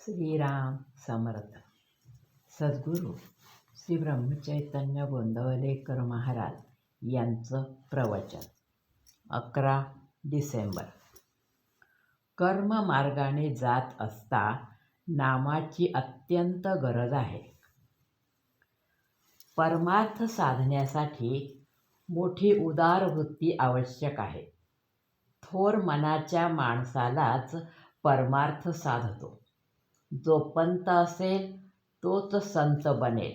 श्रीराम समर्थ. सद्गुरू श्री ब्रह्मचैतन्य गोंदवलेकर महाराज यांचं प्रवचन. 11 डिसेंबर. कर्म मार्गाने जात असता नामाची अत्यंत गरज आहे. परमार्थ साधण्यासाठी मोठी उदार वृत्ती आवश्यक आहे. थोर मनाच्या माणसालाच परमार्थ साधतो. जो पंत असेल तोच संत बनेल.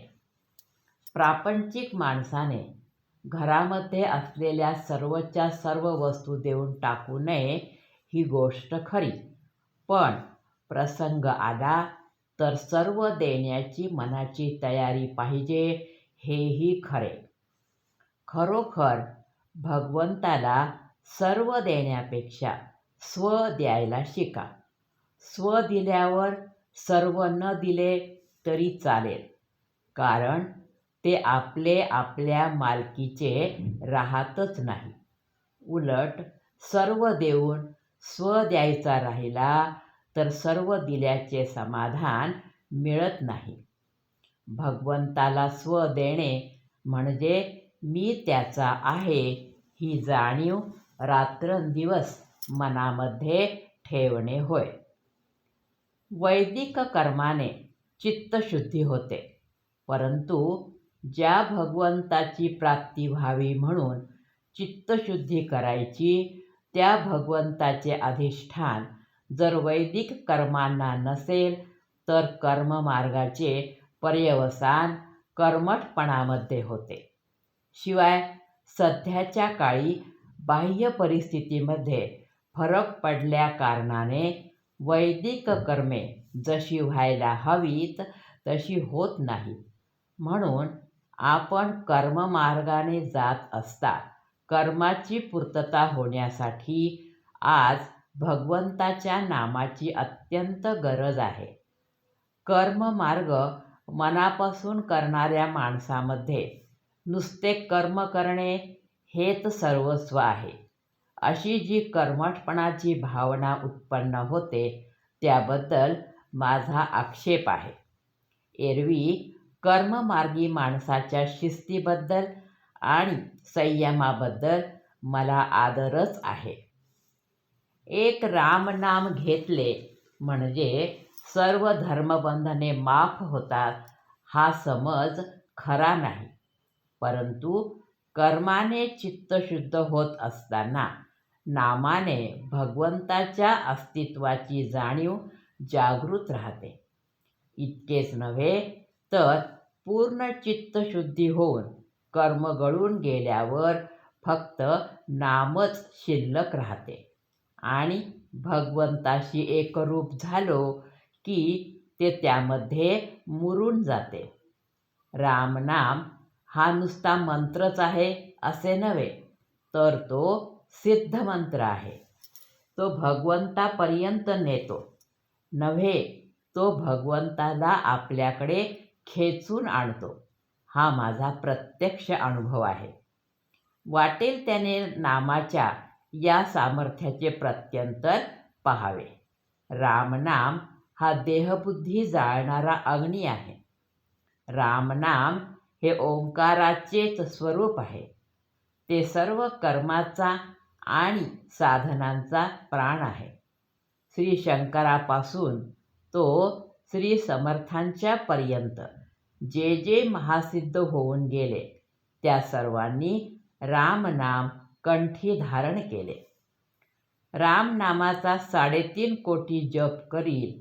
प्रापंचिक माणसाने घरामध्ये असलेल्या सर्वच्या सर्व वस्तू देऊन टाकू नये ही गोष्ट खरी, पण प्रसंग आला तर सर्व देण्याची मनाची तयारी पाहिजे हेही खरे. खरोखर भगवंताला सर्व देण्यापेक्षा स्व द्यायला शिका. स्व दिल्यावर सर्व न दिले तरी चालेल, कारण ते आपल्या मालकीचे राहतच नाही. उलट सर्व देऊन स्व द्यायचा राहिला तर सर्व दिल्याचे समाधान मिळत नाही. भगवंताला स्व देणे म्हणजे मी त्याचा आहे ही जाणीव रात्रंदिवस मनामध्ये ठेवणे होय. वैदिक कर्माने चित्तशुद्धी होते, परंतु ज्या भगवंताची प्राप्ती व्हावी म्हणून चित्तशुद्धी करायची त्या भगवंताचे अधिष्ठान जर वैदिक कर्मांना नसेल तर कर्ममार्गाचे पर्यवसान कर्मठपणामध्ये होते. शिवाय सध्याच्या काळी बाह्य परिस्थितीमध्ये फरक पडल्या कारणाने वैदिक कर्मे जशी व्हायला हवीत तशी होत नाहीत. म्हणून आपण कर्ममार्गाने जात असता कर्माची पूर्तता होण्यासाठी आज भगवंताच्या नामाची अत्यंत गरज आहे. कर्ममार्ग मनापासून करणाऱ्या माणसामध्ये नुसते कर्म करणे हेच सर्वस्व आहे अशी जी कर्मठपणाची भावना उत्पन्न होते त्याबद्दल माझा आक्षेप आहे. एरवी कर्ममार्गी माणसाच्या शिस्तीबद्दल आणि संयमाबद्दल मला आदरच आहे. एक रामनाम घेतले म्हणजे सर्व धर्मबंधने माफ होतात हा समज खरा नाही, परंतु कर्माने चित्तशुद्ध होत असताना नामाने भगवंताच्या अस्तित्वाची जाणीव जागृत राहते. इतकेच नव्हे तर पूर्ण चित्तशुद्धी होऊन कर्म गळून गेल्यावर फक्त नामच शिल्लक राहते आणि भगवंताशी एकरूप झालो की ते त्यामध्ये मुरून जाते. रामनाम हा नुसता मंत्रच आहे असे नव्हे, तर तो सिद्ध मंत्र आहे. तो भगवंतापर्यंत नेतो नव्हे, तो भगवंताला आपल्याकडे खेचून आणतो. हा माझा प्रत्यक्ष अनुभव आहे. वाटेल त्याने नामाच्या या सामर्थ्याचे प्रत्यंतर पहावे. रामनाम हा देहबुद्धी जाळणारा अग्नी आहे. रामनाम हे ओंकाराचेच स्वरूप आहे. ते सर्व कर्माचा आणि साधनांचा प्राण आहे. श्री शंकरापासून तो श्री समर्थांच्या पर्यंत जे जे महासिद्ध होऊन गेले त्या सर्वांनी रामनाम कंठी धारण केले. रामनामाचा 3.5 कोटी जप करील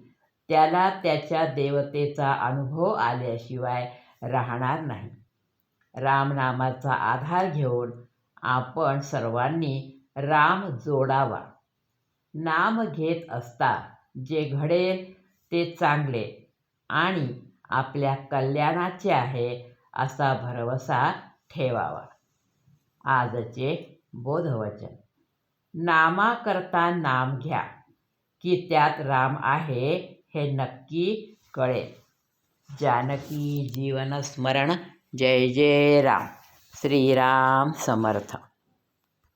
त्याला त्याच्या देवतेचा अनुभव आल्याशिवाय राहणार नाही. रामनामाचा आधार घेऊन आपण सर्वांनी राम जोडावा. नाम घेत असता जे घडेल ते चांगले आणि आपल्या कल्याणाचे आहे असा भरवसा ठेवावा. आजचे बोधवचन. नामाकरता नाम घ्या की त्यात राम आहे हे नक्की कळेल. जानकी जीवन स्मरण. जय जय राम. श्रीराम समर्थ.